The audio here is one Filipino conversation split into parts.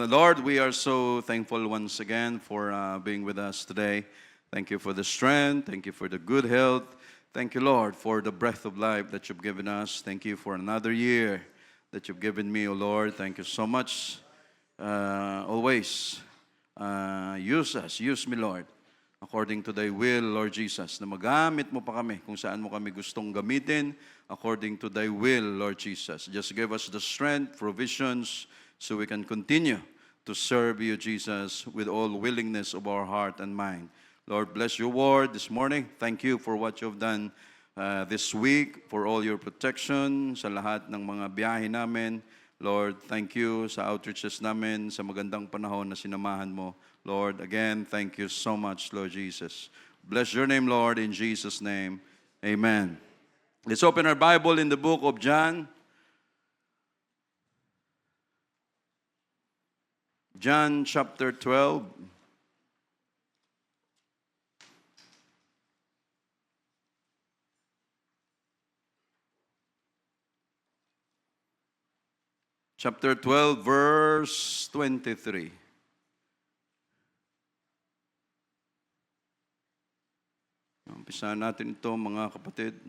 Lord, we are so thankful once again for being with us today. Thank you for the strength. Thank you for the good health. Thank you, Lord, for the breath of life that you've given us. Thank you for another year that you've given me, O Lord. Thank you so much. Always use us. Use me, Lord, according to thy will, Lord Jesus, na magamit mo pa kami kung saan mo kami gustong gamitin according to thy will, Lord Jesus. Just give us the strength, provisions, so we can continue to serve you, Jesus, with all willingness of our heart and mind. Lord, bless your word this morning. Thank you for what you've done this week, for all your protection sa lahat ng mga biyahe namin. Lord, thank you sa outreaches namin, sa magandang panahon na sinamahan mo. Lord, again, thank you so much, Lord Jesus. Bless your name, Lord, in Jesus' name. Amen. Let's open our Bible in the book of John. John chapter 12. Chapter 12, verse 23. Umpisahan natin ito, mga kapatid.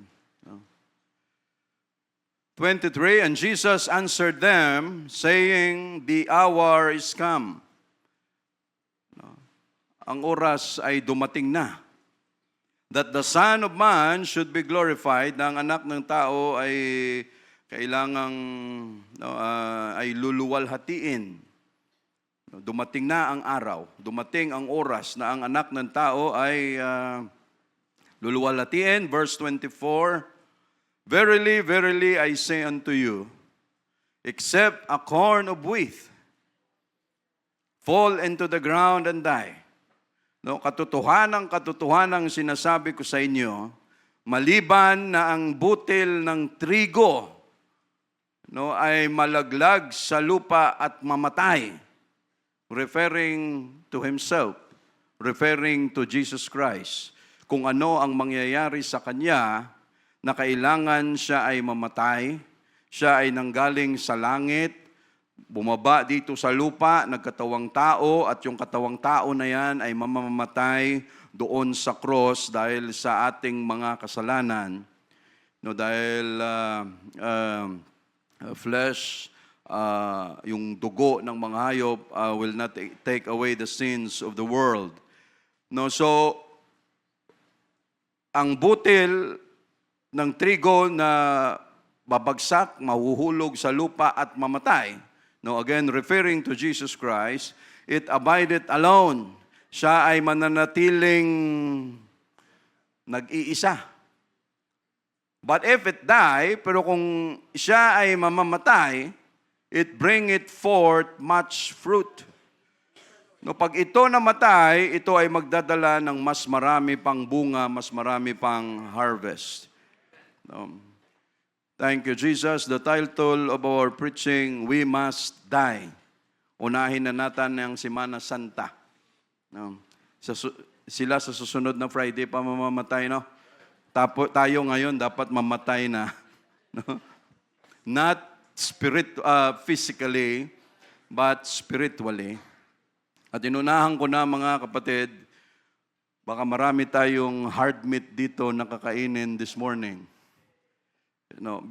23, and Jesus answered them, saying, the hour is come. Ang oras ay dumating na. That the Son of Man should be glorified, na ang anak ng tao ay kailangang ay luluwalhatiin. Dumating na ang araw, dumating ang oras na ang anak ng tao ay luluwalhatiin. Verse 24, verily, verily, I say unto you, except a corn of wheat fall into the ground and die. Katotohanang sinasabi ko sa inyo, maliban na ang butil ng trigo ay malaglag sa lupa at mamatay, referring to himself, referring to Jesus Christ, kung ano ang mangyayari sa kanya, na kailangan siya ay mamatay, siya ay nanggaling sa langit, bumaba dito sa lupa, nagkatawang tao, at yung katawang tao na yan ay mamamatay doon sa cross dahil sa ating mga kasalanan. Dahil flesh, yung dugo ng mga hayop will not take away the sins of the world. So, ang butil ng trigo na babagsak, mahuhulog sa lupa at mamatay. Again, referring to Jesus Christ, it abideth alone. Siya ay mananatiling nag-iisa. But if it die, pero kung siya ay mamamatay, it bringeth forth much fruit. Pag ito namatay, ito ay magdadala ng mas marami pang bunga, mas marami pang harvest. Thank you, Jesus. The title of our preaching, We Must Die. Unahin na natin ang Semana Santa. Sila sa susunod na Friday pa mamamatay, no? Tayo ngayon dapat mamatay na. Not physically, but spiritually. At inunahan ko na, mga kapatid, baka marami tayong hard meat dito na kakainin this morning.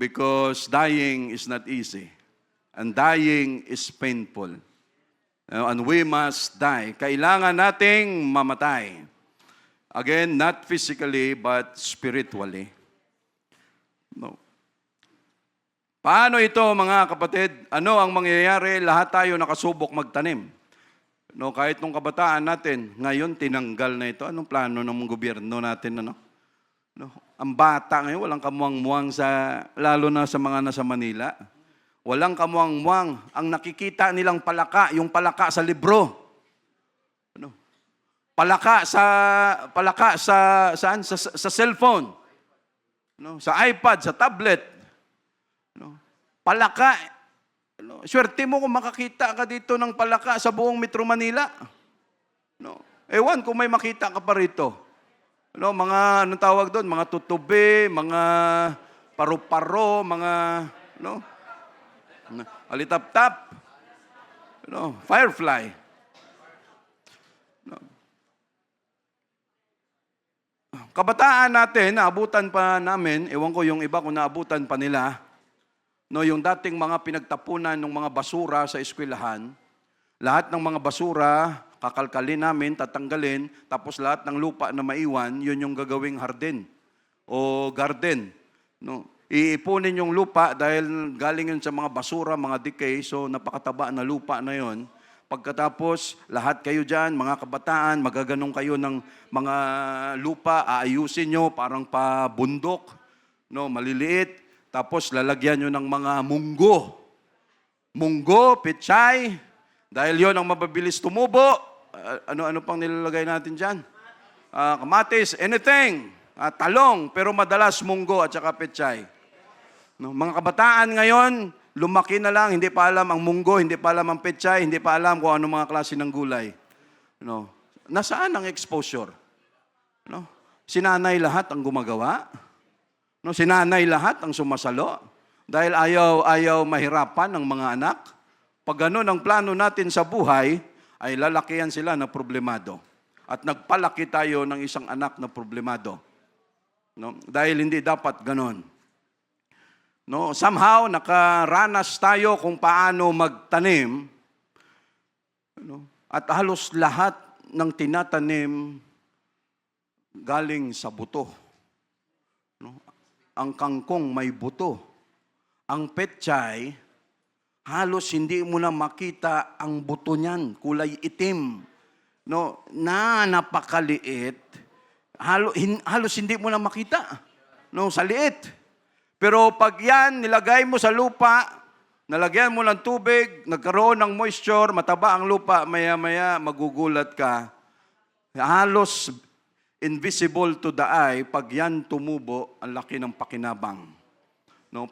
Because dying is not easy. And dying is painful. And we must die. Kailangan nating mamatay. Again, not physically, but spiritually. Paano ito, mga kapatid? Ano ang mangyayari? Lahat tayo nakasubok magtanim. Kahit nung kabataan natin, ngayon tinanggal na ito. Anong plano ng gobyerno natin? Ang bata ngayon, walang kamuang-muang lalo na sa mga nasa Manila. Walang kamuang-muang. Ang nakikita nilang palaka, yung palaka sa libro. Palaka sa cellphone. Sa iPad, sa tablet. Palaka. Swerte mo kung makakita ka dito ng palaka sa buong Metro Manila. Ewan kung may makita ka pa rito. Mga, anong tawag doon? Mga tutubi, mga paru-paro, mga, alitap-tap. Firefly. Kabataan natin, naabutan pa namin, ewan ko yung iba kung naabutan pa nila, yung dating mga pinagtapunan ng mga basura sa eskwelahan, lahat ng mga basura, kakalkalin namin, tatanggalin, tapos lahat ng lupa na maiwan, yun yung gagawing hardin o garden. Iipunin yung lupa dahil galing yun sa mga basura, mga decay, so napakataba na lupa na yun. Pagkatapos, lahat kayo dyan, mga kabataan, magaganong kayo ng mga lupa, aayusin nyo, parang pabundok, maliliit. Tapos lalagyan nyo ng mga munggo. Munggo, pechay, dahil yon ang mababilis tumubo. Ano pang nilalagay natin dyan? Kamatis, anything. Talong, pero madalas munggo at saka pechay. Mga kabataan ngayon, lumaki na lang, hindi pa alam ang munggo, hindi pa alam ang pechay, hindi pa alam kung ano mga klase ng gulay. Nasaan ang exposure? Sinanay lahat ang gumagawa. Sinanay lahat ang sumasalo. Dahil ayaw mahirapan ng mga anak. Pag ganun ang plano natin sa buhay, ay lalakihan sila na problemado. At nagpalaki tayo ng isang anak na problemado. Dahil hindi dapat ganun. Somehow, nakaranas tayo kung paano magtanim. At halos lahat ng tinatanim galing sa buto. Ang kangkong may buto. Ang pechay, halos hindi mo na makita ang buto niyan, kulay itim. Na napakaliit, halos hindi mo na makita. Sa liit. Pero pag yan, nilagay mo sa lupa, nalagyan mo ng tubig, nagkaroon ng moisture, mataba ang lupa, maya-maya magugulat ka. Halos invisible to the eye, pag yan tumubo, ang laki ng pakinabang.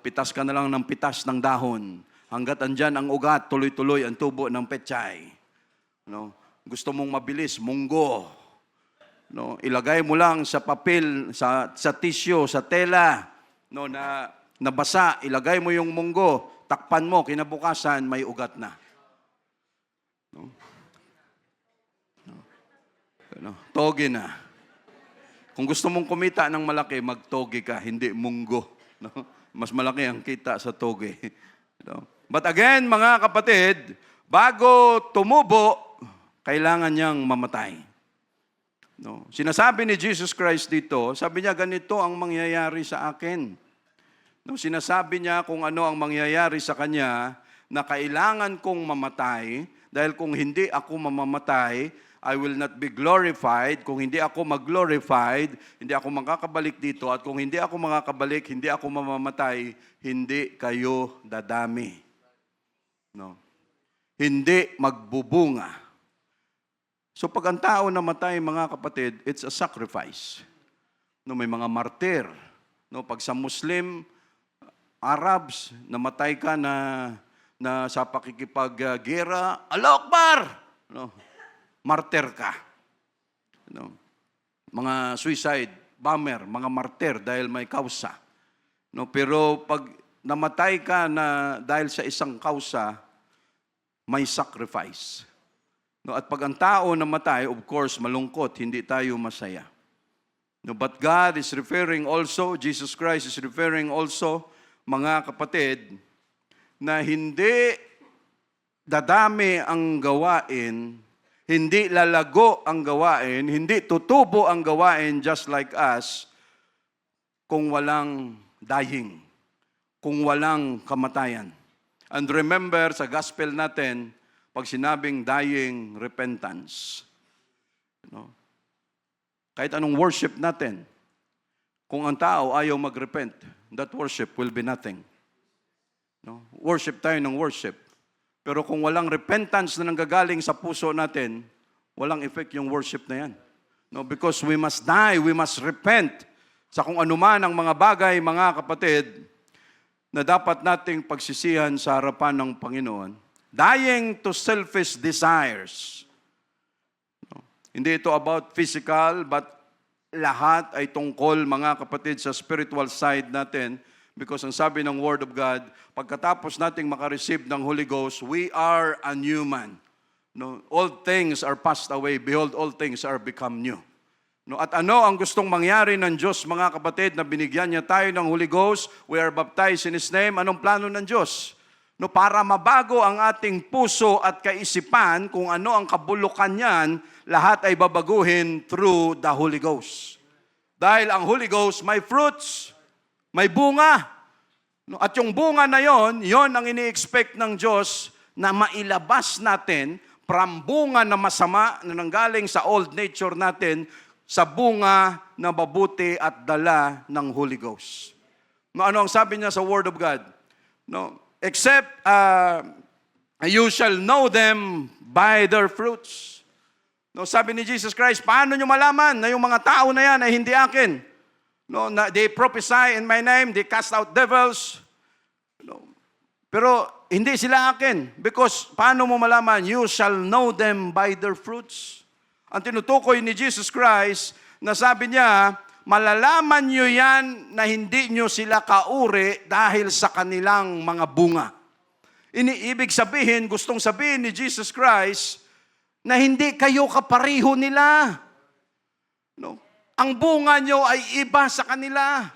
Pitas ka na lang ng pitas ng dahon. Hanggat andyan ang ugat, tuloy-tuloy ang tubo ng pechay. Gusto mong mabilis, munggo. Ilagay mo lang sa papel, sa tissue, sa tela, na nabasa, ilagay mo yung munggo, takpan mo, kinabukasan, may ugat na. Toge na. Kung gusto mong kumita ng malaki, magtoge ka, hindi munggo. Mas malaki ang kita sa toge. But again, mga kapatid, bago tumubo, kailangan niyang mamatay. Sinasabi ni Jesus Christ dito, sabi niya, ganito ang mangyayari sa akin. Sinasabi niya kung ano ang mangyayari sa kanya, na kailangan kong mamatay, dahil kung hindi ako mamamatay, I will not be glorified. Kung hindi ako mag-glorified, hindi ako makakabalik dito. At kung hindi ako makakabalik, hindi ako mamamatay, hindi kayo dadami. Hindi magbubunga. So pag ang tao namatay, mga kapatid, it's a sacrifice. May mga martir. Pag sa Muslim, Arabs, namatay ka na sa pakikipag-gera, Allahu Akbar! Martir ka. Mga suicide bomber, mga martir dahil may kausa. Pero pag namatay ka na dahil sa isang kausa, may sacrifice. At pag ang tao namatay, of course, malungkot, hindi tayo masaya. But God is referring also, Jesus Christ is referring also, mga kapatid, na hindi dadami ang gawain, hindi lalago ang gawain, hindi tutubo ang gawain just like us, kung walang dying, kung walang kamatayan. And remember, sa gospel natin, pag sinabing dying, repentance. Kahit anong worship natin, kung ang tao ayaw mag-repent, that worship will be nothing. Worship tayo ng worship. Pero kung walang repentance na nanggagaling sa puso natin, walang effect yung worship na yan. Because we must die, we must repent sa kung anuman ang mga bagay, mga kapatid, na dapat nating pagsisihan sa harapan ng Panginoon. Dying to selfish desires. Hindi ito about physical, but lahat ay tungkol, mga kapatid, sa spiritual side natin. Because ang sabi ng Word of God, pagkatapos nating makareceive ng Holy Ghost, we are a new man. No, all things are passed away. Behold, all things are become new. No, at ano ang gustong mangyari ng Diyos, mga kapatid, na binigyan niya tayo ng Holy Ghost? We are baptized in His name. Anong plano ng Diyos? No, para mabago ang ating puso at kaisipan, kung ano ang kabulukan niyan, lahat ay babaguhin through the Holy Ghost. Dahil ang Holy Ghost may fruits, may bunga. No, at yung bunga na yon ang ini-expect ng Diyos na mailabas natin from bunga na masama na nanggaling sa old nature natin sa bunga na mabuti at dala ng Holy Ghost. No, ano ang sabi niya sa Word of God? No, except you shall know them by their fruits. No, sabi ni Jesus Christ, paano nyo malaman na yung mga tao na yan ay hindi akin? No, they prophesy in my name, they cast out devils. No, pero hindi sila akin. Because paano mo malaman? You shall know them by their fruits. Ang tinutukoy ni Jesus Christ, na sabi niya, malalaman nyo yan na hindi nyo sila kauri dahil sa kanilang mga bunga. Ibig sabihin, gustong sabihin ni Jesus Christ, na hindi kayo kapariho nila. No? Ang bunga nyo ay iba sa kanila.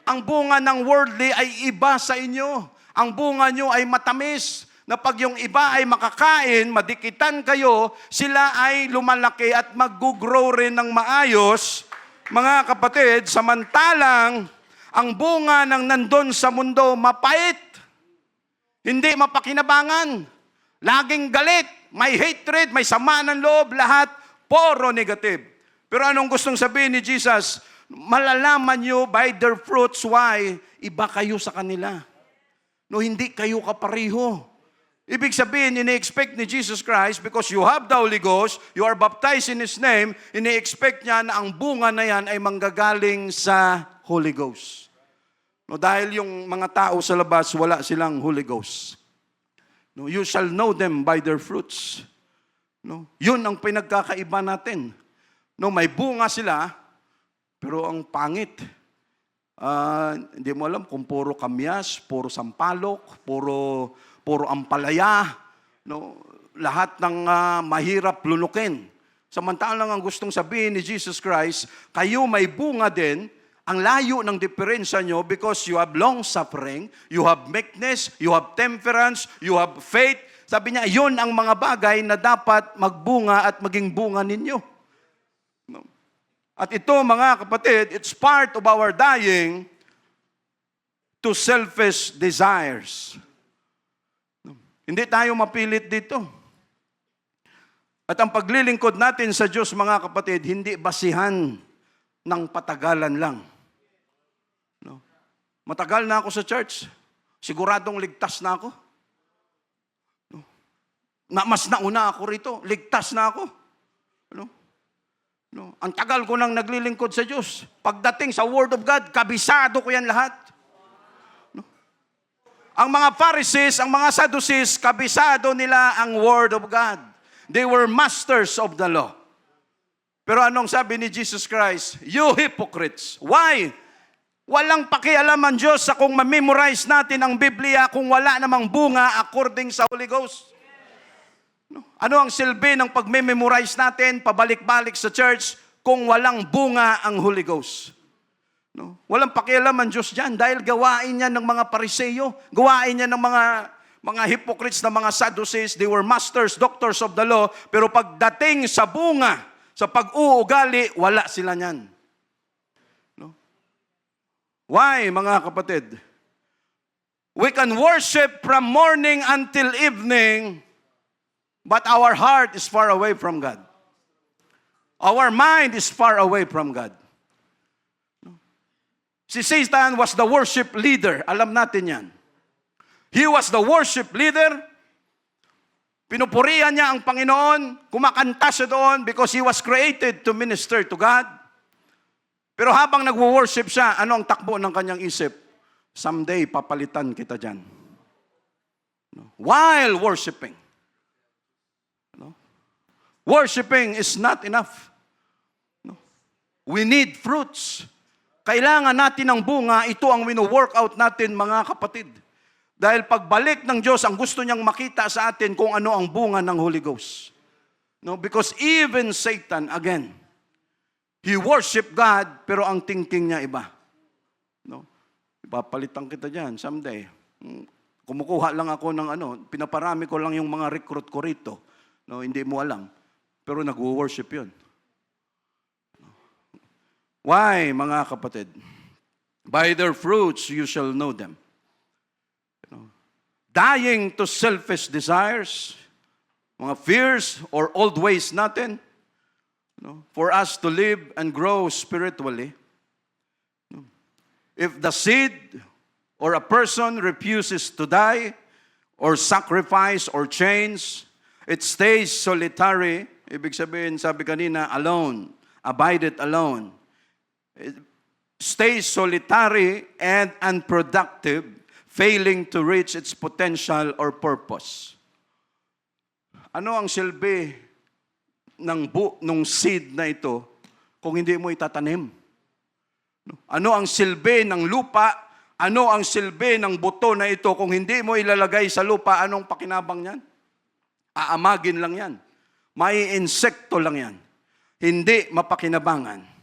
Ang bunga ng worldly ay iba sa inyo. Ang bunga nyo ay matamis, na pag yung iba ay makakain, madikitan kayo, sila ay lumalaki at mag-grow rin ng maayos. Mga kapatid, samantalang ang bunga ng nandun sa mundo mapait, hindi mapakinabangan, laging galit, may hatred, may sama ng loob, lahat puro negative. Pero anong gustong sabihin ni Jesus? Malalaman nyo by their fruits. Why? Iba kayo sa kanila. No, hindi kayo kapariho. Ibig sabihin, ini-expect ni Jesus Christ, because you have the Holy Ghost, you are baptized in His name, ini-expect niya na ang bunga na yan ay manggagaling sa Holy Ghost. No, dahil yung mga tao sa labas, wala silang Holy Ghost. No, you shall know them by their fruits. No, yun ang pinagkakaiba natin. No, may bunga sila, pero ang pangit. Hindi mo alam kung puro kamyas, puro sampalok, puro ampalaya, no, lahat ng mahirap lunukin. Samantalang ang gustong sabihin ni Jesus Christ, kayo may bunga din, ang layo ng diferensya nyo because you have long suffering, you have meekness, you have temperance, you have faith. Sabi niya, yun ang mga bagay na dapat magbunga at maging bunga ninyo. At ito, mga kapatid, it's part of our dying to selfish desires. Hindi tayo mapilit dito. At ang paglilingkod natin sa Diyos, mga kapatid, hindi basihan ng patagalan lang. No? Matagal na ako sa church. Siguradong ligtas na ako. No? Mas nauna ako rito. Ligtas na ako. No? No? Ang tagal ko nang naglilingkod sa Diyos. Pagdating sa Word of God, kabisado ko yan lahat. No? Ang mga Pharisees, ang mga Sadducees, kabisado nila ang Word of God. They were masters of the law. Pero anong sabi ni Jesus Christ? You hypocrites. Why? Walang pakialam ang Diyos sa kung ma-memorize natin ang Biblia kung wala namang bunga according sa Holy Ghost. No? Ano ang silbi ng pag-memorize natin, pabalik-balik sa church, kung walang bunga ang Holy Ghost? No? Walang pakialam ang Diyos dyan dahil gawain niya ng mga Pariseyo, gawain niya ng mga hypocrites na mga Sadducees. They were masters, doctors of the law, pero pagdating sa bunga, sa pag-uugali, wala sila niyan. No? Why, mga kapatid? We can worship from morning until evening, but our heart is far away from God. Our mind is far away from God. Si Satan was the worship leader. Alam natin yan. He was the worship leader. Pinupurihan niya ang Panginoon. Kumakanta siya doon because he was created to minister to God. Pero habang nagwo-worship siya, ano ang takbo ng kanyang isip? Someday, papalitan kita dyan. While worshiping. Worshiping is not enough. No. We need fruits. Kailangan natin ng bunga, ito ang wino-workout natin mga kapatid. Dahil pagbalik ng Diyos, ang gusto niyang makita sa atin kung ano ang bunga ng Holy Ghost. No, because even Satan, again, he worship God, pero ang thinking niya iba. No? Ipapalitan kita dyan someday. Kumukuha lang ako ng pinaparami ko lang yung mga recruit ko rito. No, hindi mo alam. Pero nag-worship yun. Why, mga kapatid? By their fruits you shall know them. Dying to selfish desires, mga fears or old ways natin, for us to live and grow spiritually. If the seed or a person refuses to die or sacrifice or change, it stays solitary. Ibig sabihin, sabi kanina, alone, abideth alone. It stays solitary and unproductive, failing to reach its potential or purpose. Ano ang silbi ng seed na ito kung hindi mo itatanim? Ano ang silbi ng lupa? Ano ang silbi ng buto na ito kung hindi mo ilalagay sa lupa? Anong pakinabang niyan? Aamagin lang yan. May insekto lang yan. Hindi mapakinabangan.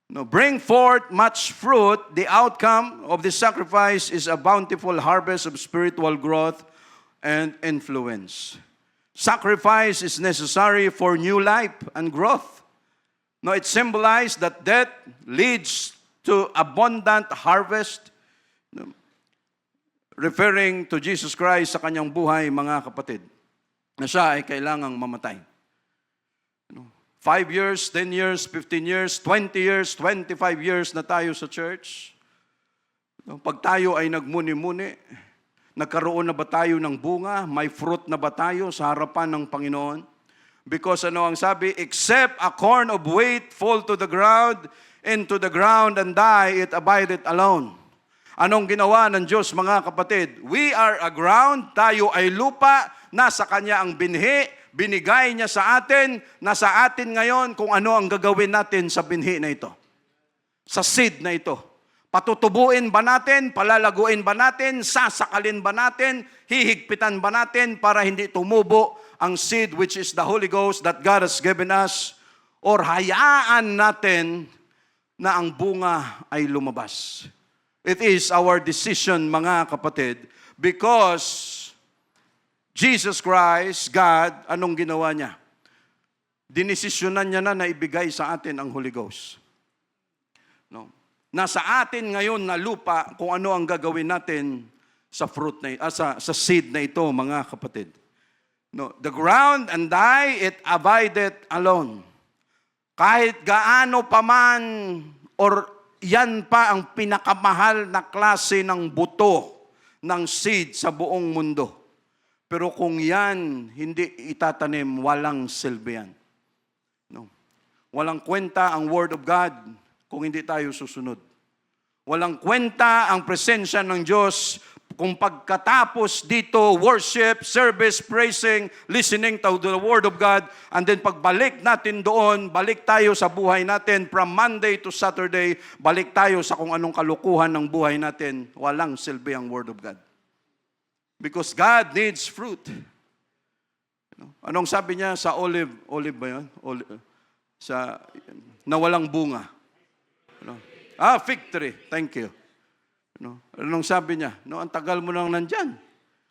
No, bring forth much fruit. The outcome of the sacrifice is a bountiful harvest of spiritual growth and influence. Sacrifice is necessary for new life and growth. No, it symbolizes that death leads to abundant harvest. No, referring to Jesus Christ sa kanyang buhay, mga kapatid, na siya ay kailangang mamatay. 5 years, 10 years, 15 years, 20 years, 25 years na tayo sa church. Pag tayo ay nagmuni-muni, nagkaroon na ba tayo ng bunga? May fruit na ba tayo sa harapan ng Panginoon? Because ano ang sabi? Except a corn of wheat fall to the ground, into the ground and die, it abideth alone. Anong ginawa ng Diyos, mga kapatid? We are a ground, tayo ay lupa, nasa Kanya ang binhi, binigay niya sa atin, nasa atin ngayon kung ano ang gagawin natin sa binhi na ito. Sa seed na ito. Patutubuin ba natin? Palalaguin ba natin? Sasakalin ba natin? Hihigpitan ba natin para hindi tumubo ang seed which is the Holy Ghost that God has given us? Or hayaan natin na ang bunga ay lumabas? It is our decision, mga kapatid, because Jesus Christ, God, anong ginawa niya? Dinesisyonan niya na ibigay sa atin ang Holy Ghost. No? Nasa atin ngayon na lupa kung ano ang gagawin natin sa fruit na sa seed na ito, mga kapatid. No, the ground and die, it abideth alone. Kahit gaano pa man or yan pa ang pinakamahal na klase ng buto ng seed sa buong mundo. Pero kung yan hindi itatanim, walang silbi yan. No. Walang kwenta ang Word of God kung hindi tayo susunod. Walang kwenta ang presensya ng Diyos kung pagkatapos dito, worship, service, praising, listening to the Word of God, and then pagbalik natin doon, balik tayo sa buhay natin, from Monday to Saturday, balik tayo sa kung anong kalukuhan ng buhay natin, walang silbi ang Word of God. Because God needs fruit. Anong sabi niya sa olive ba yun? Na walang bunga. Fig tree. Thank you. Anong sabi niya? Ang tagal mo lang nandyan.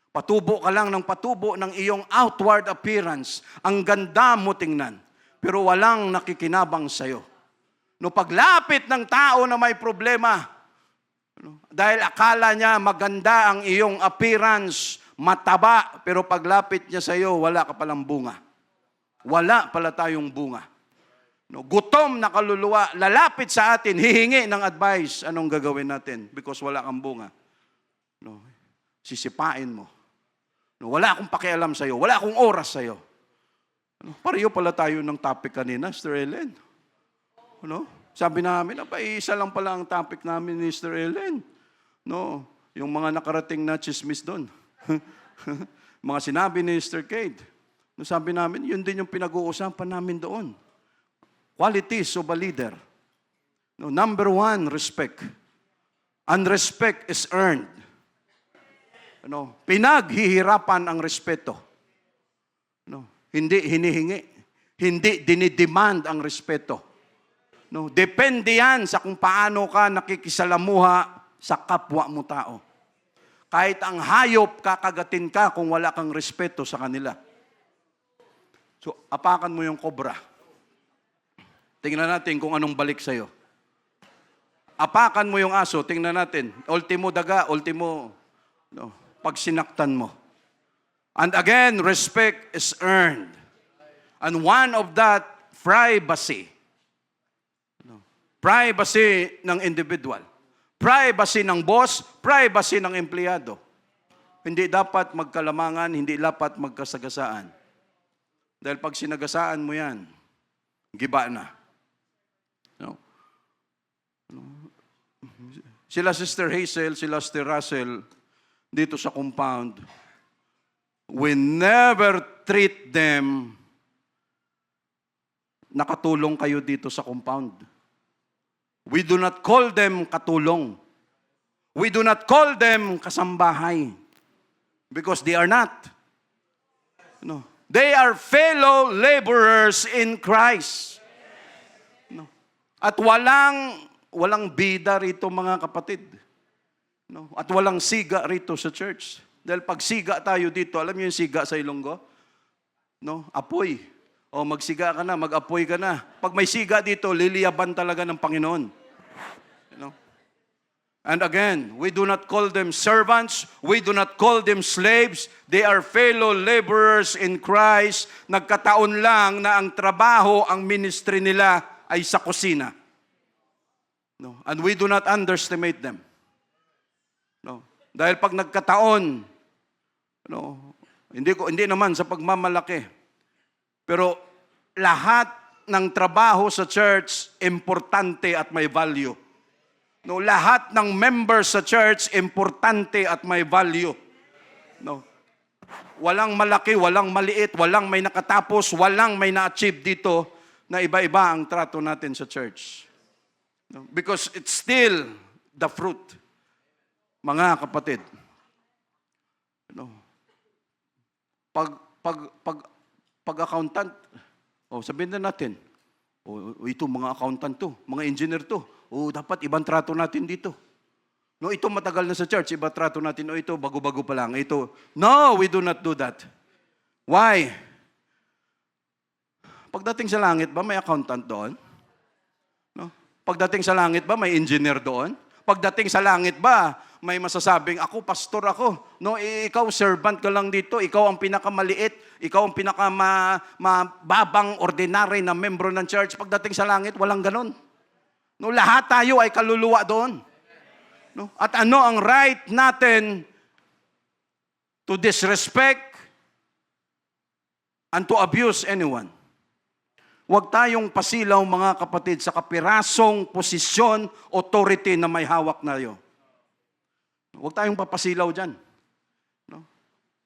Patubo ka lang ng patubo ng iyong outward appearance. Ang ganda mo tingnan. Pero walang nakikinabang sa'yo. Paglapit ng tao na may problema, dahil akala niya maganda ang iyong appearance, mataba, pero paglapit niya sa iyo, wala ka palang bunga. Wala pala tayong bunga. Gutom na kaluluwa, lalapit sa atin, hihingi ng advice, anong gagawin natin? Because wala kang bunga. Sisipain mo. Wala akong pakialam sa iyo, wala akong oras sa iyo. Pareho pala tayo ng topic kanina, Sister Ellen. Sabi namin, isa lang pala ang topic namin ni Sister Ellen. Yung mga nakarating na chismis doon. Mga sinabi ni Sister Kate. Sabi namin, yun din yung pinag-uusapan namin doon. Qualities of a leader. No, number one, respect. And respect is earned. Pinaghihirapan ang respeto. Hindi hinihingi. Hindi dinidemand ang respeto. Depende yan sa kung paano ka nakikisalamuha sa kapwa mo tao. Kahit ang hayop, kakagatin ka kung wala kang respeto sa kanila. So, apakan mo yung cobra. Tingnan natin kung anong balik sa'yo. Apakan mo yung aso, tingnan natin. Ultimo daga, ultimo, pag sinaktan mo. And again, respect is earned. And one of that, privacy. Privacy ng individual. Privacy ng boss, privacy ng empleyado. Hindi dapat magkalamangan, hindi dapat magkasagasaan. Dahil pag sinagasaan mo yan, giba na. Sila Sister Hazel, sila Sister Russell, dito sa compound, we never treat them nakatulong kayo dito sa compound. We do not call them katulong. We do not call them kasambahay. Because they are not. They are fellow laborers in Christ. At walang bida rito mga kapatid. At walang siga rito sa church. Dahil pag siga tayo dito, alam niyo yung siga sa Ilonggo? Apoy. O magsiga ka na, mag-apoy ka na. Pag may siga dito, liliyaban talaga ng Panginoon. And again, we do not call them servants. We do not call them slaves. They are fellow laborers in Christ. Nagkataon lang na ang trabaho, ang ministry nila ay sa kusina. And we do not underestimate them. Dahil pag nagkataon, hindi naman sa pagmamalaki. Pero lahat ng trabaho sa church, importante at may value. Lahat ng members sa church, importante at may value. Walang malaki, walang maliit, walang may nakatapos, walang may na-achieve dito na iba-iba ang trato natin sa church. Because it's still the fruit. Mga kapatid. Pag accountant, sabihin na natin, ito mga accountant to, mga engineer to, dapat ibang trato natin dito. Ito matagal na sa church, ibang trato natin, ito bago-bago pa lang, ito. No, we do not do that. Why? Pagdating sa langit ba, may accountant doon? Pagdating sa langit ba, may engineer doon? Pagdating sa langit ba, may masasabing, ako, pastor ako. Ikaw, servant ka lang dito. Ikaw ang pinakamaliit. Ikaw ang pinakamababang, ordinary na membro ng church. Pagdating sa langit, walang ganon. Lahat tayo ay kaluluwa doon. At ano ang right natin to disrespect and to abuse anyone? Huwag tayong pasilaw, mga kapatid, sa kapirasong posisyon, authority na may hawak na yun. Huwag tayong papasilaw dyan.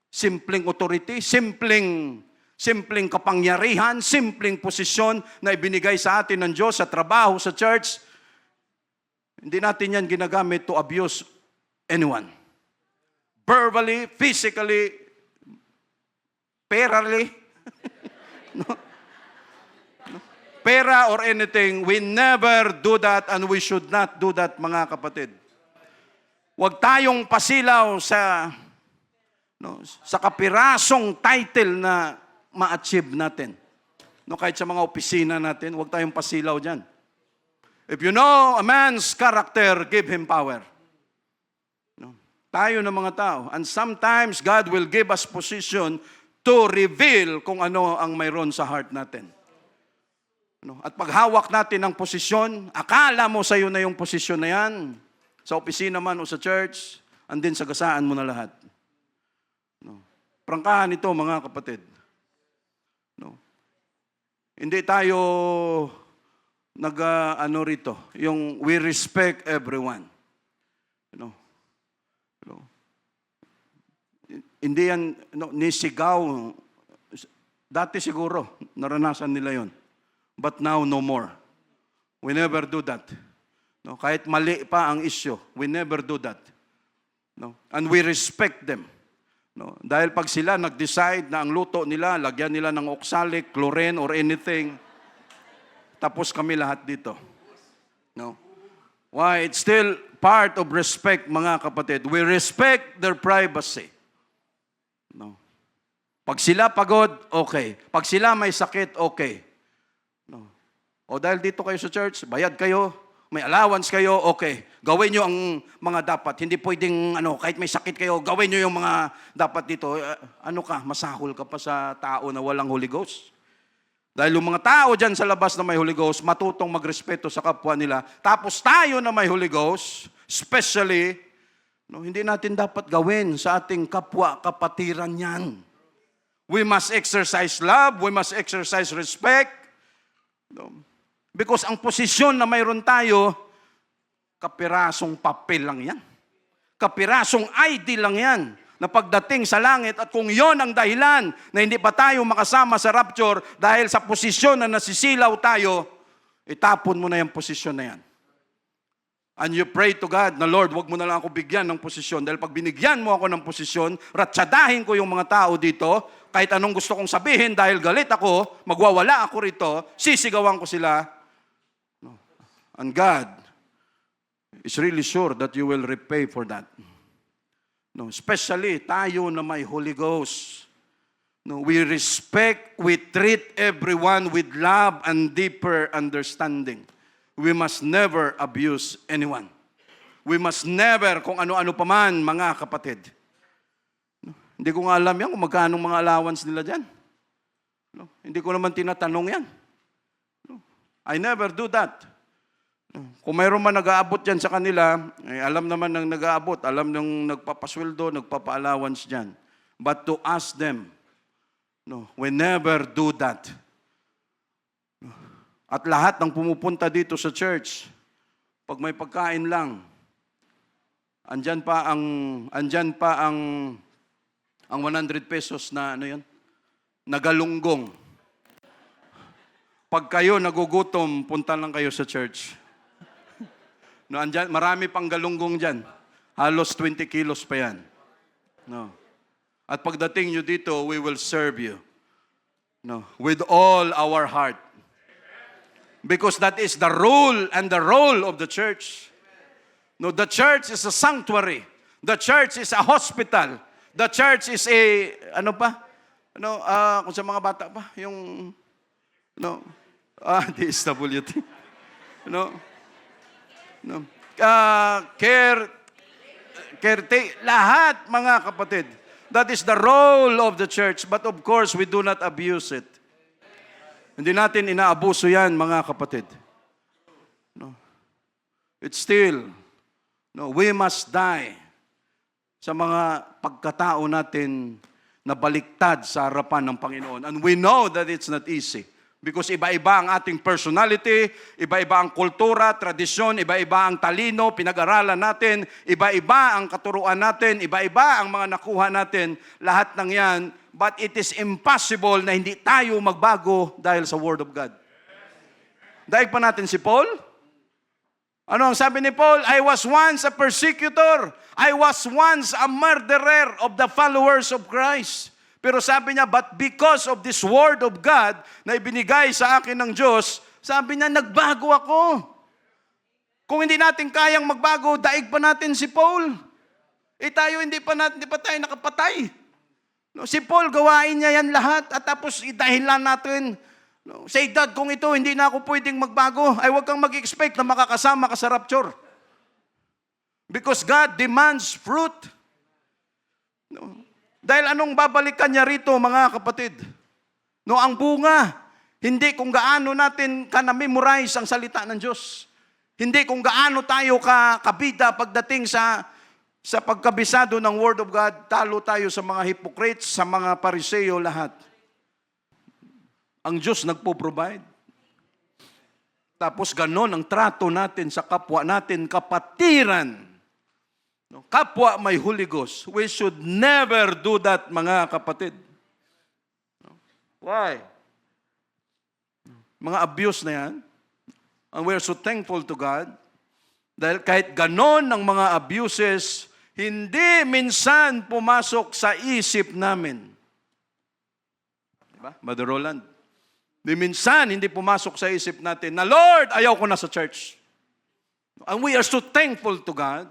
Simpleng authority, simpleng kapangyarihan, simpleng posisyon na ibinigay sa atin ng Diyos sa trabaho, sa church. Hindi natin yan ginagamit to abuse anyone. Verbally, physically, perally, pera or anything, we never do that and we should not do that, mga kapatid. Huwag tayong pasilaw sa kapirasong title na ma-achieve natin. Kahit sa mga opisina natin, huwag tayong pasilaw dyan. If you know a man's character, give him power. Tayo na mga tao. And sometimes God will give us position to reveal kung ano ang mayroon sa heart natin. At paghawak natin ng posisyon, akala mo sa'yo na yung posisyon na yan, sa opisina man o sa church, andin sagasaan mo na lahat. Prangkahan ito, mga kapatid. Hindi tayo rito, yung we respect everyone. Hindi yan nisigaw. Dati siguro, naranasan nila yon. But now, no more. We never do that. No, kahit mali pa ang issue, we never do that. No? And we respect them. No? Dahil pag sila nag-decide na ang luto nila, lagyan nila ng oxalic, chlorine, or anything, tapos kami lahat dito. No? Why? It's still part of respect, mga kapatid. We respect their privacy. No? Pag sila pagod, okay. Pag sila may sakit, okay. No? O dahil dito kayo sa church, bayad kayo, may allowance kayo, okay. Gawin nyo ang mga dapat. Hindi pwedeng, kahit may sakit kayo, gawin nyo yung mga dapat dito. Masahol ka pa sa tao na walang Holy Ghost. Dahil yung mga tao dyan sa labas na may Holy Ghost, matutong magrespeto sa kapwa nila. Tapos tayo na may Holy Ghost, especially, hindi natin dapat gawin sa ating kapwa kapatiran yan. We must exercise love, we must exercise respect. Because ang posisyon na mayroon tayo, kapirasong papel lang yan. Kapirasong ID lang yan na pagdating sa langit. At kung yon ang dahilan na hindi pa tayo makasama sa rapture dahil sa posisyon na nasisilaw tayo, itapon mo na yung posisyon na yan. And you pray to God na, Lord, wag mo na lang ako bigyan ng posisyon. Dahil pag binigyan mo ako ng posisyon, ratsadahin ko yung mga tao dito, kahit anong gusto kong sabihin, dahil galit ako, magwawala ako rito, sisigawan ko sila. And God is really sure that you will repay for that. Especially tayo na may Holy Ghost. We respect, we treat everyone with love and deeper understanding. We must never abuse anyone. We must never, kung ano-ano pa man, mga kapatid. Hindi ko nga alam yan kung magkano mga allowance nila dyan. Hindi ko naman tinatanong yan. I never do that. Kung mayroon man nag-aabot dyan sa kanila, alam naman ng nag-aabot, alam ng nagpapasweldo, nagpapa-allowance dyan. But to ask them, we never do that. At lahat ng pumupunta dito sa church, pag may pagkain lang, andyan pa ang 100 pesos na nagalunggong. Pag kayo nagugutom, punta lang kayo sa church. Andyan, marami pang galunggong dyan. Halos 20 kilos pa yan. At pagdating nyo dito, we will serve you. With all our heart. Because that is the rule and the role of the church. The church is a sanctuary. The church is a hospital. The church is a, kung sa mga bata pa, yung, DSWT. Lahat, mga kapatid. That is the role of the church. But of course, we do not abuse it. Hindi natin inaabuso yan, mga kapatid. It's still, we must die sa mga pagkatao natin na baliktad sa harapan ng Panginoon. And we know that it's not easy. Because iba-iba ang ating personality, iba-iba ang kultura, tradisyon, iba-iba ang talino, pinag-aralan natin, iba-iba ang katuruan natin, iba-iba ang mga nakuha natin, lahat ng yan. But it is impossible na hindi tayo magbago dahil sa Word of God. Daig pa natin si Paul. Ano ang sabi ni Paul? I was once a persecutor. I was once a murderer of the followers of Christ. Pero sabi niya, but because of this Word of God na ibinigay sa akin ng Diyos, sabi niya, nagbago ako. Kung hindi natin kayang magbago, daig pa natin si Paul. Tayo, hindi pa tayo nakapatay. Si Paul, gawain niya yan lahat at tapos idahilan natin. Sa edad kung ito, hindi na ako pwedeng magbago. Ay, huwag kang mag-expect na makakasama ka sa rapture. Because God demands fruit. Dahil anong babalikan niya rito, mga kapatid? Ang bunga. Hindi kung gaano natin ka-memorize ang salita ng Diyos. Hindi kung gaano tayo kabida pagdating sa pagkabisado ng Word of God, talo tayo sa mga hypocrites, sa mga Pariseo, lahat. Ang Diyos nagpo-provide. Tapos ganon ang trato natin sa kapwa natin, kapatiran. Kapwa may Holy Ghost. We should never do that, mga kapatid. Why? Mga abuse na yan. And we are so thankful to God Dahil kahit ganon ng mga abuses, hindi minsan pumasok sa isip namin. Diba? Brother Roland, di minsan hindi pumasok sa isip natin na, Lord, ayaw ko na sa church. And we are so thankful to God.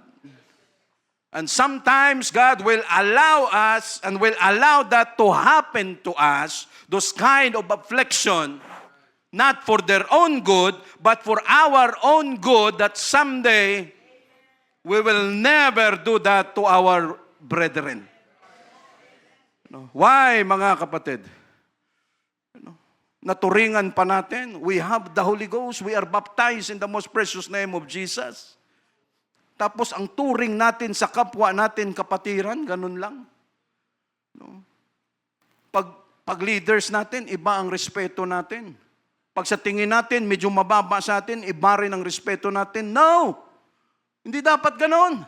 And sometimes God will allow us and will allow that to happen to us, those kind of affliction, not for their own good, but for our own good, that someday we will never do that to our brethren. No? Why, mga kapatid? No? Naturingan pa natin. We have the Holy Ghost. We are baptized in the most precious name of Jesus. Tapos ang turing natin sa kapwa natin kapatiran, ganun lang. No? Pag leaders natin, iba ang respeto natin. Pag sa tingin natin, medyo mababa sa atin, iba rin ang respeto natin. No! Hindi dapat ganun.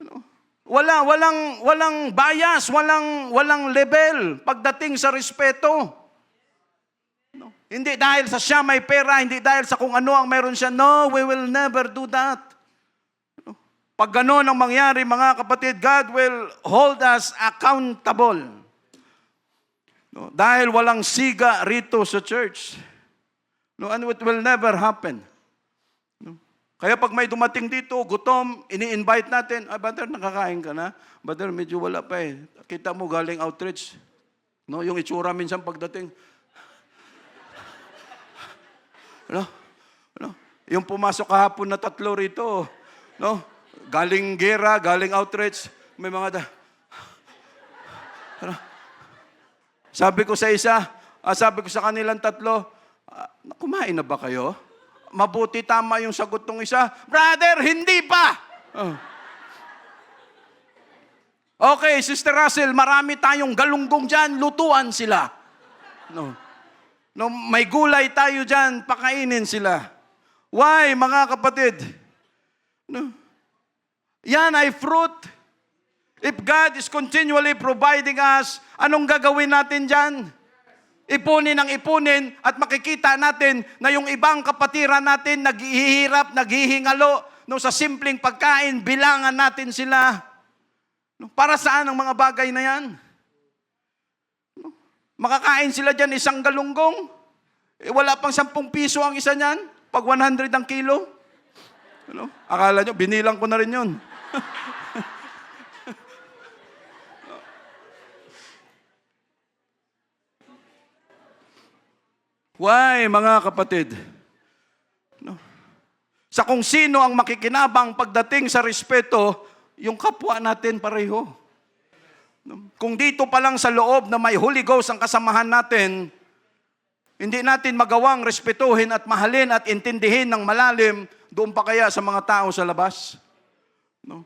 No? Walang bias, walang level pagdating sa respeto. No? Hindi dahil sa siya may pera, hindi dahil sa kung ano ang meron siya. No, we will never do that. Pag gano'n ang mangyari, mga kapatid, God will hold us accountable. No? Dahil walang siga rito sa church. No? And it will never happen. No? Kaya pag may dumating dito, gutom, ini-invite natin, brother, nakakain ka na? Brother, medyo wala pa eh. Kita mo galing outreach. No? Yung itsura minsan pagdating. No? No? Yung pumasok kahapon na 3 rito. No? Galing gera, galing outreach, may mga sabi ko sa isa, sabi ko sa kanilang 3, kumain na ba kayo? Mabuti tama yung sagot ng isa, brother, hindi pa! Okay, Sister Russell, marami tayong galunggong dyan, lutuan sila. No, may gulay tayo dyan, pakainin sila. Why, mga kapatid? No. Yan ay fruit. If God is continually providing us, anong gagawin natin dyan? Ipunin ang ipunin at makikita natin na yung ibang kapatiran natin naghihirap, naghihingalo, no, sa simpleng pagkain, bilangan natin sila. No, para saan ang mga bagay na yan? No, makakain sila dyan 1 galunggong. Wala pang 10 piso ang isa niyan. Pag 100 ang kilo. Ano? Akala nyo, binilang ko na rin yun. Why, mga kapatid? No. Sa kung sino ang makikinabang pagdating sa respeto, yung kapwa natin pareho. No. Kung dito pa lang sa loob na may Holy Ghost ang kasamahan natin, hindi natin magawang respetuhin at mahalin at intindihin ng malalim, doon pa kaya sa mga tao sa labas? No?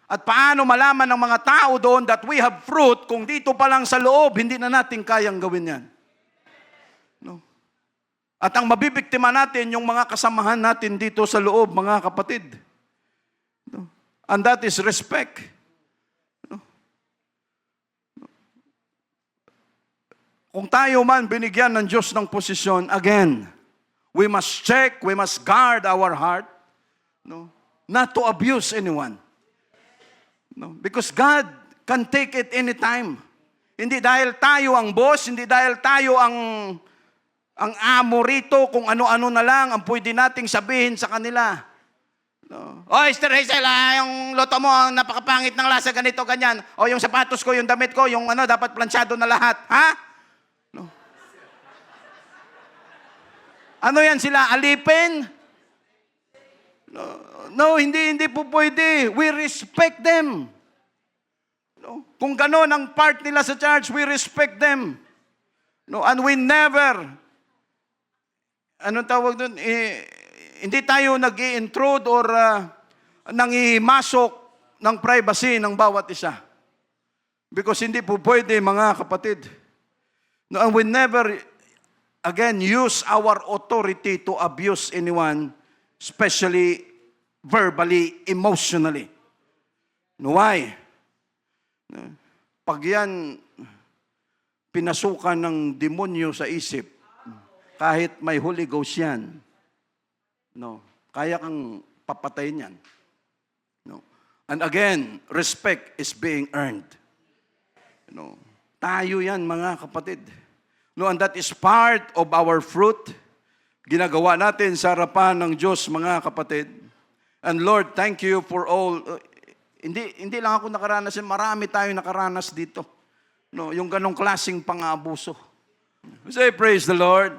At paano malaman ng mga tao doon that we have fruit kung dito pa lang sa loob, hindi na natin kayang gawin yan? No? At ang mabibiktima natin, yung mga kasamahan natin dito sa loob, mga kapatid. No? And that is respect. No? Kung tayo man binigyan ng Diyos ng posisyon, again, we must check, we must guard our heart, no, not to abuse anyone. No, because God can take it anytime. Hindi dahil tayo ang boss, hindi dahil tayo ang amo rito, kung ano-ano na lang ang pwede nating sabihin sa kanila. No. Oh, Sister Hazel, yung loto mo, napakapangit ng lasa, ganito, ganyan. O yung sapatos ko, yung damit ko, yung dapat plansyado na lahat. Ha? No. Ano yan sila? Alipin? No, hindi po pwede. We respect them. No? Kung gano'n ang part nila sa church, we respect them. No, and we never, anong tawag doon? Hindi tayo nag-i-intrude or nangimasok ng privacy ng bawat isa. Because hindi po pwede, mga kapatid. No, and we never, again, use our authority to abuse anyone, especially verbally, emotionally. No, why? Pag yan pinasukan ng demonyo sa isip, kahit may Holy Ghost yan, no, kaya kang papatayin yan. No? And again, respect is being earned. No? Tayo yan, mga kapatid. No, and that is part of our fruit. Ginagawa natin sa harapan ng Diyos, mga kapatid. And Lord, thank you for all. Hindi lang ako nakaranas, marami tayong nakaranas dito. No, yung ganong klaseng pang-aabuso. Say, praise the Lord.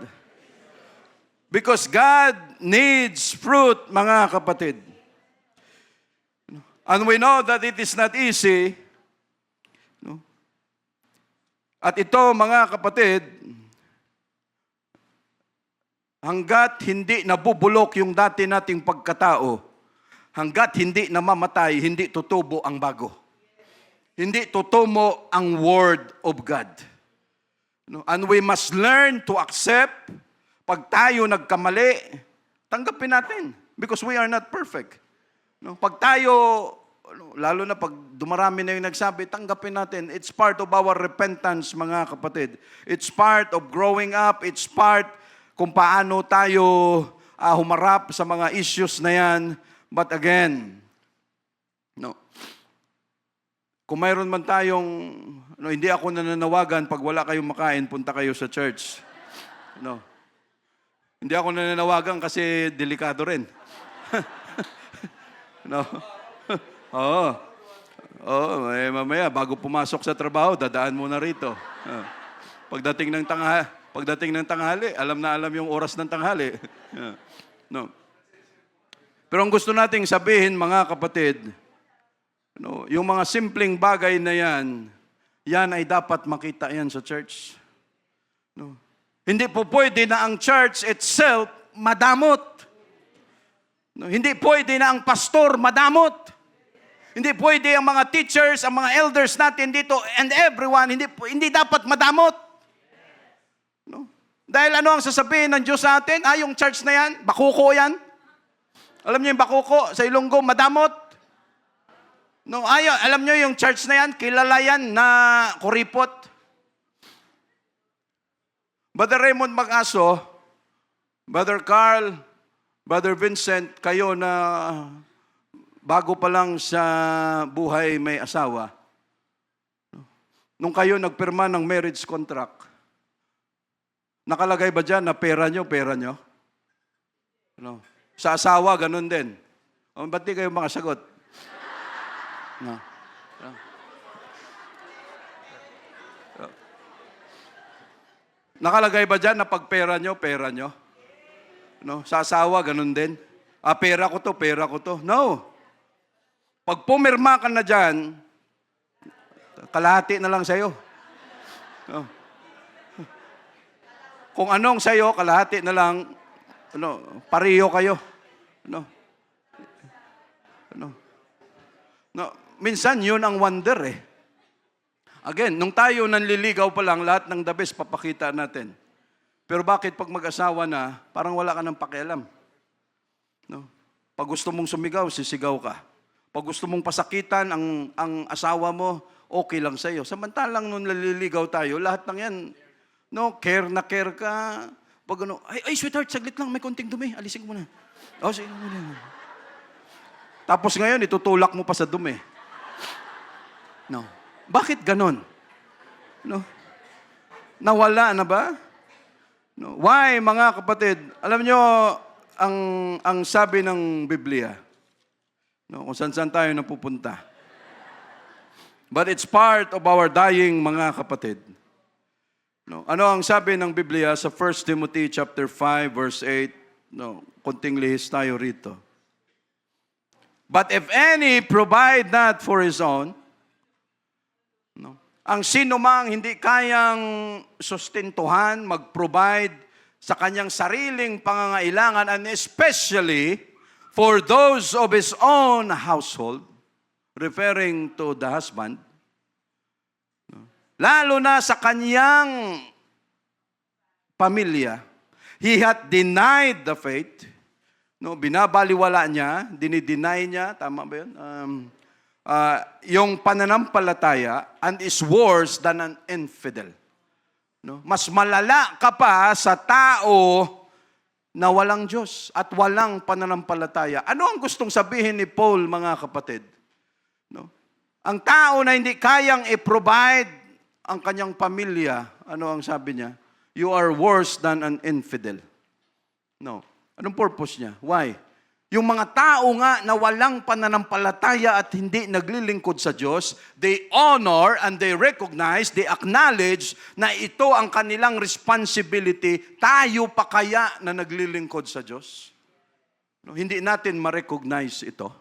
Because God needs fruit, mga kapatid. And we know that it is not easy. No? At ito, mga kapatid, hanggat hindi nabubulok yung dati nating pagkatao, hanggat hindi namamatay, hindi tutubo ang bago. Hindi tutumo ang Word of God. No? And we must learn to accept. Pag tayo nagkamali, tanggapin natin. Because we are not perfect. No? Pag tayo, lalo na pag dumarami na yung nagsabi, tanggapin natin. It's part of our repentance, mga kapatid. It's part of growing up. It's part kung paano tayo humarap sa mga issues na yan. But again, no, kung mayroon man tayong, hindi ako nananawagan pag wala kayong makain, punta kayo sa church. No. Hindi ako nananawagan kasi delikado rin. No. Oo. Oo, mamaya bago pumasok sa trabaho, dadaan muna rito. Pagdating ng tanghali, alam na alam yung oras ng tanghali. No. Pero ang gusto nating sabihin, mga kapatid, no, yung mga simpleng bagay na yan ay dapat makita yan sa church. No. Hindi po pwede na ang church itself madamot. No, hindi pwede na ang pastor madamot. Hindi pwede ang mga teachers, ang mga elders natin dito, and everyone, hindi dapat madamot. No? Dahil ano ang sasabihin ng Diyos sa atin? Yung church na yan, bakuko yan. Alam niyo yung bakuko sa Ilonggo, madamot. No, alam niyo yung church na yan, kilala yan na kuripot. Brother Raymond Mag-aso, Brother Carl, Brother Vincent, kayo na bago pa lang sa buhay may asawa, nung kayo nagpirma ng marriage contract, nakalagay ba dyan na pera nyo? No. Sa asawa, ganun din. Ba't di kayo makasagot? No. Nakalagay ba dyan na pag pera nyo? No? Sa asawa, ganun din. Pera ko to. No. Pag pumirma ka na dyan, kalahati na lang sa'yo. No. Kung anong sa'yo, kalahati na lang, pariyo kayo. No. Minsan, yun ang wonder eh. Again, nung tayo nanliligaw pa lang, lahat ng the best papakita natin. Pero bakit pag mag-asawa na, parang wala ka ng pakialam? No? Pag gusto mong sumigaw, sisigaw ka. Pag gusto mong pasakitan ang asawa mo, okay lang sa'yo. Samantalang nung naliligaw tayo, lahat ng yan, care na care ka. Pag ay sweetheart, saglit lang, may konting dumi. Alisin ko muna. Sige muna. Tapos ngayon, itutulak mo pa sa dumi. No. Bakit ganon? No? Nawala na ba? No. Why, mga kapatid? Alam nyo, ang sabi ng Biblia, kung saan tayo napupunta. But it's part of our dying, mga kapatid. No. Ano ang sabi ng Biblia sa 1 Timothy chapter 5, verse 8? Konting lihis tayo rito. But if any provide not for his own, ang sino mang hindi kayang sustentuhan, mag-provide sa kanyang sariling pangangailangan, and especially for those of his own household, referring to the husband, lalo na sa kanyang pamilya, he hath denied the faith, binabaliwala niya, dinideny niya, tama ba yun? Yung pananampalataya and is worse than an infidel. No? Mas malala ka pa sa tao na walang Diyos at walang pananampalataya. Ano ang gustong sabihin ni Paul, mga kapatid? No? Ang tao na hindi kayang i-provide ang kanyang pamilya, ano ang sabi niya? You are worse than an infidel. No. Anong purpose niya? Why? Yung mga tao nga na walang pananampalataya at hindi naglilingkod sa Diyos, they honor and they recognize, they acknowledge na ito ang kanilang responsibility. Tayo pa kaya na naglilingkod sa Diyos? No, hindi natin ma-recognize ito.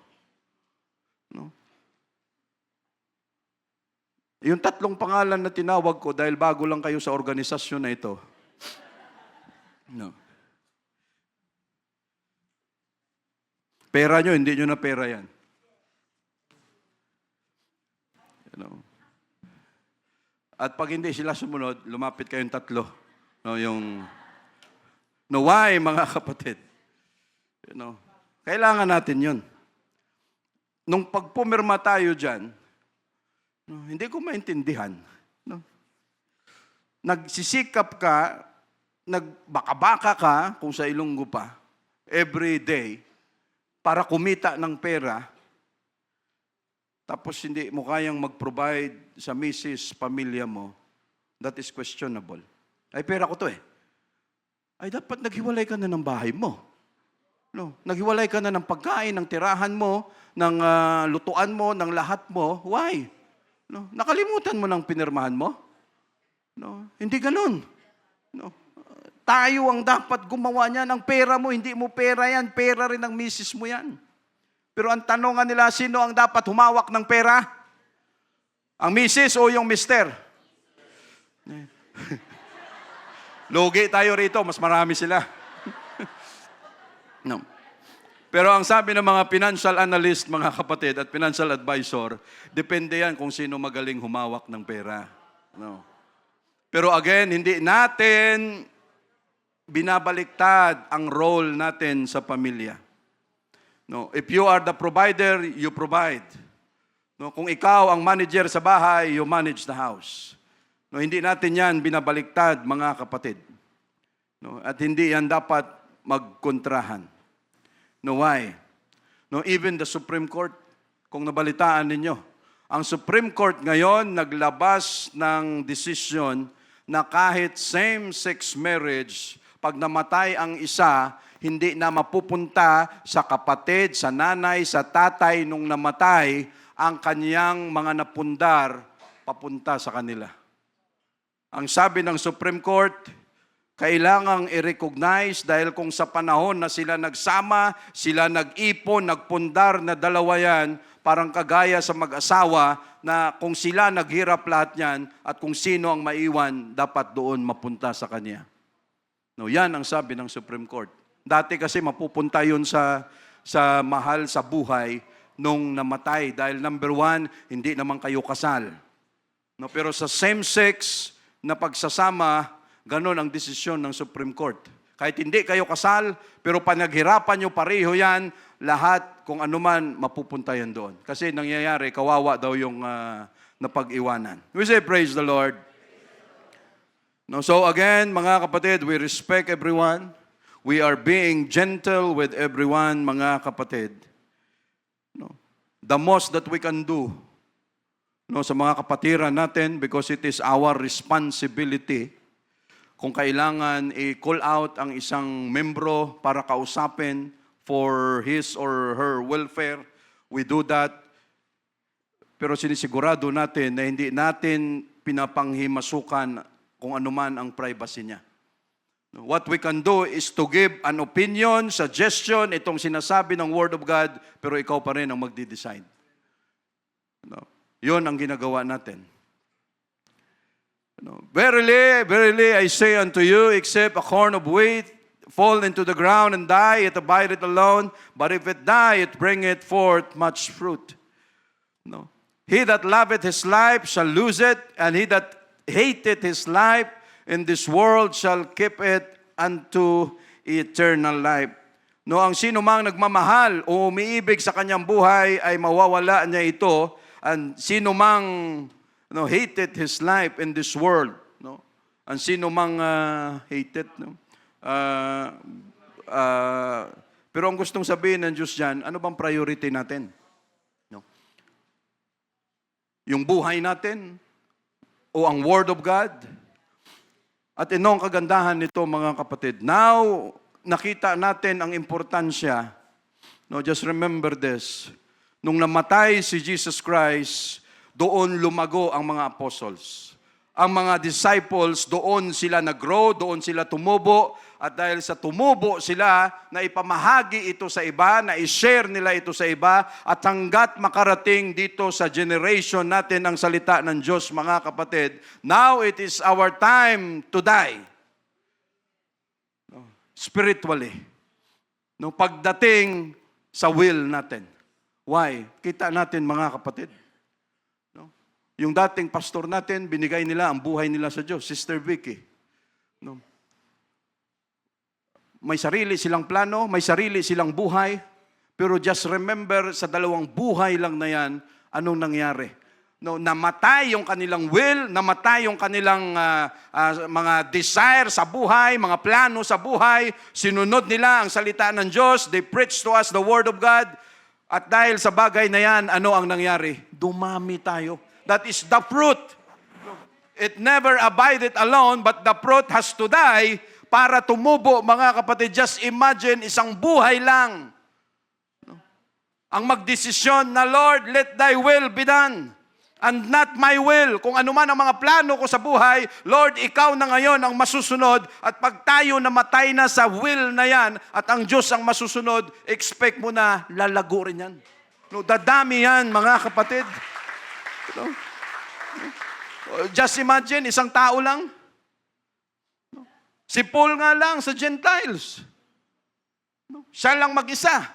No? Yung tatlong pangalan na tinawag ko dahil bago lang kayo sa organisasyon na ito. No. Pera nyo, hindi nyo na pera yan. You know. At pag hindi sila sumunod, lumapit kayong tatlo. No, why, mga kapatid? You know, kailangan natin yun. Nung pagpumirma tayo dyan, no, hindi ko maintindihan. No? Nagsisikap ka, nagbaka-baka ka, kung sa Ilonggo pa, every day, para kumita ng pera, tapos hindi mo kayang mag-provide sa misis, pamilya mo, that is questionable. Ay, pera ko to eh. Ay, dapat naghiwalay ka na ng bahay mo. No, naghiwalay ka na ng pagkain, ng tirahan mo, ng lutuan mo, ng lahat mo. Why? No, nakalimutan mo ng pinirmahan mo? No, hindi ganun. No. Tayo ang dapat gumawa niyan. Ang pera mo, hindi mo pera yan. Pera rin ng misis mo yan. Pero ang tanongan nila, sino ang dapat humawak ng pera? Ang misis o yung mister? Lugi tayo rito, mas marami sila. No. Pero ang sabi ng mga financial analyst, mga kapatid, at financial advisor, depende yan kung sino magaling humawak ng pera. No. Pero again, hindi natin binabaliktad ang role natin sa pamilya. No, if you are the provider, you provide. No, kung ikaw ang manager sa bahay, you manage the house. No, hindi natin 'yan binabaliktad, mga kapatid. No, at hindi 'yan dapat magkontrahan. No, why? No, even the Supreme Court, kung nabalitaan ninyo, ang Supreme Court ngayon naglabas ng desisyon na kahit same-sex marriage, pag namatay ang isa, hindi na mapupunta sa kapatid, sa nanay, sa tatay nung namatay, ang kanyang mga napundar papunta sa kanila. Ang sabi ng Supreme Court, kailangang i-recognize dahil kung sa panahon na sila nagsama, sila nag-ipon, nagpundar na dalawa yan, parang kagaya sa mag-asawa na kung sila naghirap lahat yan at kung sino ang maiwan, dapat doon mapunta sa kanya. No, yan ang sabi ng Supreme Court. Dati kasi mapupunta yun sa mahal sa buhay nung namatay. Dahil number one, hindi naman kayo kasal. No, pero sa same-sex na pagsasama, ganun ang desisyon ng Supreme Court. Kahit hindi kayo kasal, pero panaghirapan nyo pareho yan, lahat kung anuman mapupunta yan doon. Kasi nangyayari, kawawa daw yung napag-iwanan. We say, praise the Lord. No, so again, mga kapatid, we respect everyone. We are being gentle with everyone, mga kapatid. No, the most that we can do, no, sa mga kapatiran natin, because it is our responsibility, kung kailangan i-call out ang isang membro para kausapin for his or her welfare, we do that. Pero sinisigurado natin na hindi natin pinapanghimasukan kung anuman ang privacy niya. What we can do is to give an opinion, suggestion, itong sinasabi ng Word of God, pero ikaw pa rin ang magdi-decide. No? Yun ang ginagawa natin. No? Verily, verily, I say unto you, except a corn of wheat fall into the ground and die, it abideth alone, but if it die, it bringeth forth much fruit. No? He that loveth his life shall lose it, and he that hateth his life in this world shall keep it unto eternal life. No, ang sino mang nagmamahal o umiibig sa kanyang buhay ay mawawala niya ito, and sino mang hated his life in this world, no? Ang sino mang hated, no? pero ang gustong sabihin ng Diyos dyan, ano bang priority natin? No? Yung buhay natin o ang Word of God? At ino ang kagandahan nito mga kapatid. Now, nakita natin ang importansya. No, just remember this. Nung namatay si Jesus Christ, doon lumago ang mga apostles. Ang mga disciples, doon sila nag-grow, doon sila tumubo, at dahil sa tumubo sila, na ipamahagi ito sa iba, na i-share nila ito sa iba, at hanggat makarating dito sa generation natin ang salita ng Diyos, mga kapatid, now it is our time to die. Spiritually. No, pagdating sa will natin. Why? Kita natin mga kapatid. Yung dating pastor natin, binigay nila ang buhay nila sa Diyos, Sister Vicky. No? May sarili silang plano, may sarili silang buhay, pero just remember, sa dalawang buhay lang na yan, anong nangyari? No, namatay yung kanilang will, namatay yung kanilang mga desire sa buhay, mga plano sa buhay, sinunod nila ang salita ng Diyos, they preached to us the Word of God, at dahil sa bagay na yan, ano ang nangyari? Dumami tayo. That is the fruit. It never abided alone, but the fruit has to die para tumubo, mga kapatid. Just imagine, isang buhay lang. Ang magdesisyon na, Lord, let thy will be done, and not my will. Kung ano man ang mga plano ko sa buhay, Lord, ikaw na ngayon ang masusunod, at pag tayo namatay na sa will na yan, at ang Diyos ang masusunod, expect mo na lalago rin yan. No, dadami yan, mga kapatid. No? Just imagine, isang tao lang. No? Si Paul nga lang sa Gentiles. No? Siya lang mag-isa.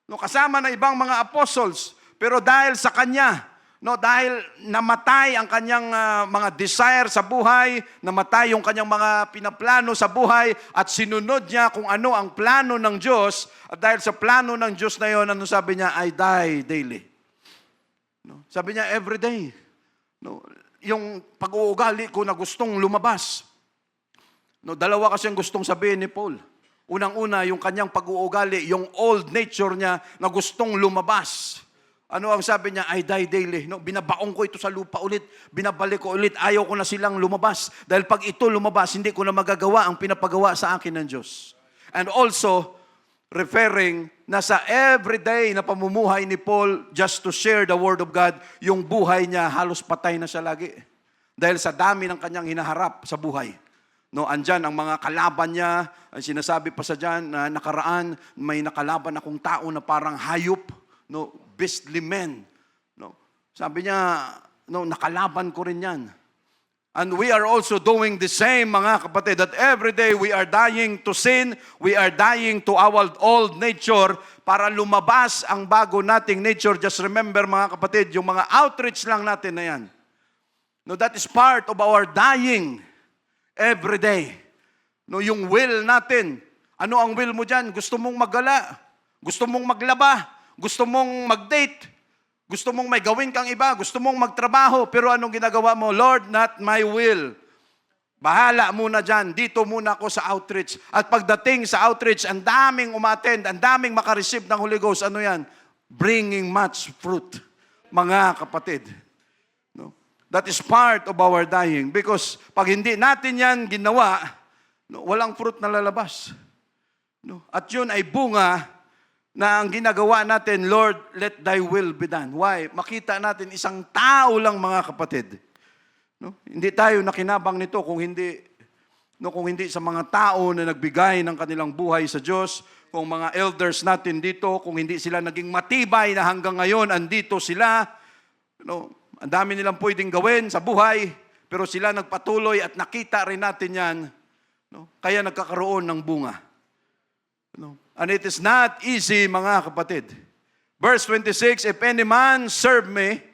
No? Kasama na ibang mga apostles. Pero dahil sa kanya, no, dahil namatay ang kanyang mga desire sa buhay, namatay yung kanyang mga pinaplano sa buhay, at sinunod niya kung ano ang plano ng Diyos, at dahil sa plano ng Diyos na yon, ano sabi niya? I die daily. No? Sabi niya, every day. No? Yung pag-uugali ko na gustong lumabas. No? Dalawa kasi ang gustong sabihin ni Paul. Unang-una, yung kanyang pag-uugali, yung old nature niya na gustong lumabas. Ano ang sabi niya? I die daily. No? Binabaong ko ito sa lupa ulit. Binabalik ko ulit. Ayaw ko na silang lumabas. Dahil pag ito lumabas, hindi ko na magagawa ang pinapagawa sa akin ng Diyos. And also, referring na sa everyday na pamumuhay ni Paul just to share the Word of God, yung buhay niya halos patay na siya lagi. Dahil sa dami ng kanyang hinaharap sa buhay. No, andyan ang mga kalaban niya, ang sinasabi pa sa dyan na nakaraan, may nakalaban akong tao na parang hayop, no, beastly men. No, sabi niya, no, nakalaban ko rin yan. And we are also doing the same, mga kapatid, that every day we are dying to sin, we are dying to our old nature para lumabas ang bago nating nature. Just remember, mga kapatid, yung mga outreach lang natin na yan. No, that is part of our dying every day. No, yung will natin. Ano ang will mo dyan? Gusto mong maggala? Gusto mong maglaba? Gusto mong mag-date? Gusto mong may gawin kang iba, gusto mong magtrabaho, pero anong ginagawa mo? Lord, not my will. Bahala muna dyan, dito muna ako sa outreach. At pagdating sa outreach, ang daming umattend, ang daming makareceive ng Holy Ghost. Ano yan? Bringing much fruit. Mga kapatid. No? That is part of our dying. Because pag hindi natin yan ginawa, no, walang fruit na lalabas. No? At yun ay bunga na ang ginagawa natin, Lord, let thy will be done. Why? Makita natin isang tao lang, mga kapatid. No? Hindi tayo nakinabang nito kung hindi sa mga tao na nagbigay ng kanilang buhay sa Diyos, kung mga elders natin dito, kung hindi sila naging matibay na hanggang ngayon andito sila. No? Ang dami nilang pwedeng gawin sa buhay, pero sila nagpatuloy at nakita rin natin yan. No? Kaya nagkakaroon ng bunga. No? And it is not easy, mga kapatid. Verse 26, if any man serve me,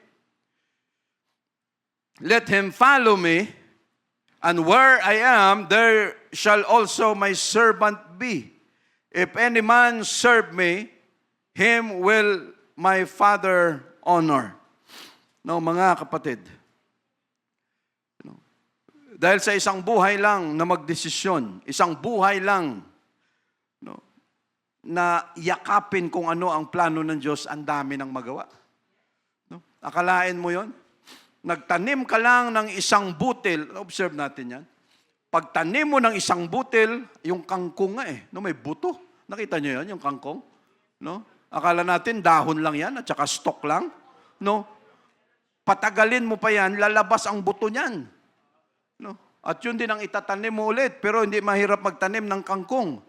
let him follow me, and where I am, there shall also my servant be. If any man serve me, him will my Father honor. No, mga kapatid. No. Dahil sa isang buhay lang na magdesisyon, isang buhay lang No? Na yakapin kung ano ang plano ng Diyos, ang dami ng magawa. No? Akalain mo yon? Nagtanim ka lang ng isang butil, observe natin yan. Pagtanim mo ng isang butil, yung kangkong nga no, may buto. Nakita niyo yan, yung kangkong? No? Akala natin dahon lang yan at saka stalk lang. No? Patagalin mo pa yan, lalabas ang buto niyan. No? At yun din ang itatanim mo ulit, pero hindi mahirap magtanim ng kangkong.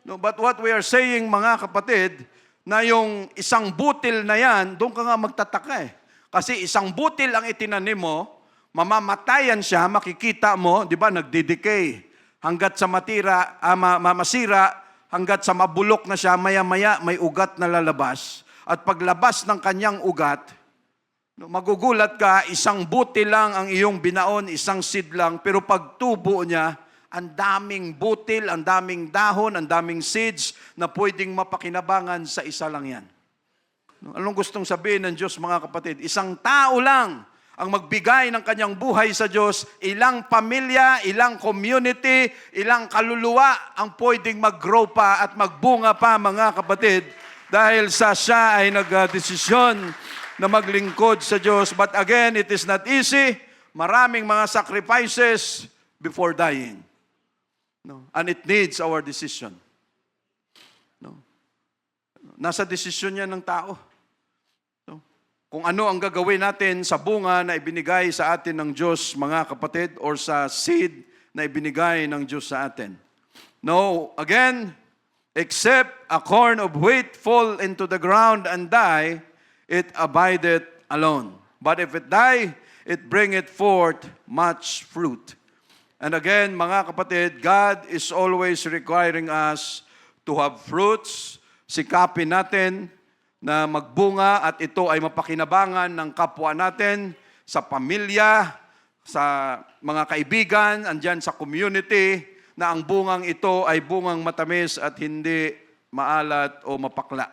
No? But what we are saying, mga kapatid, na yung isang butil na yan, doon ka nga magtataka Kasi isang butil ang itinanim mo, mamamatayan siya, makikita mo, di ba, nagdidecay. Hanggat sa masira, hanggat sa mabulok na siya, maya-maya may ugat na lalabas. At paglabas ng kanyang ugat, magugulat ka, isang butil lang ang iyong binaon, isang seed lang, pero pagtubo niya, ang daming butil, ang daming dahon, ang daming seeds na pwedeng mapakinabangan sa isa lang yan. Anong gustong sabihin ng Diyos, mga kapatid? Isang tao lang ang magbigay ng kanyang buhay sa Diyos, ilang pamilya, ilang community, ilang kaluluwa ang pwedeng mag-grow pa at magbunga pa, mga kapatid, dahil sa siya ay nagdesisyon na maglingkod sa Diyos. But again, it is not easy. Maraming mga sacrifices before dying. No? And it needs our decision. No? Nasa desisyon yan ng tao. Kung ano ang gagawin natin sa bunga na ibinigay sa atin ng Diyos, mga kapatid, or sa seed na ibinigay ng Diyos sa atin. No, again, except a corn of wheat fall into the ground and die, it abideth alone. But if it die, it bringeth forth much fruit. And again, mga kapatid, God is always requiring us to have fruits. Sikapin natin na magbunga at ito ay mapakinabangan ng kapwa natin sa pamilya, sa mga kaibigan, andyan sa community, na ang bungang ito ay bungang matamis at hindi maalat o mapakla.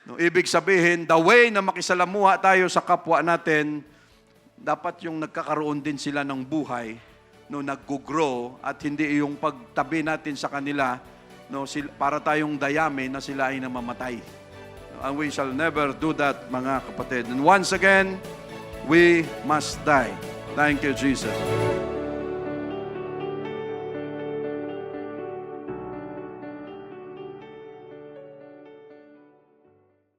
No, ibig sabihin, the way na makisalamuha tayo sa kapwa natin, dapat yung nagkakaroon din sila ng buhay, no, nag-grow, at hindi yung pagtabi natin sa kanila, no, para tayong dayami na sila ay namamatay. And we shall never do that, mga kapatid. And once again, we must die. Thank you, Jesus.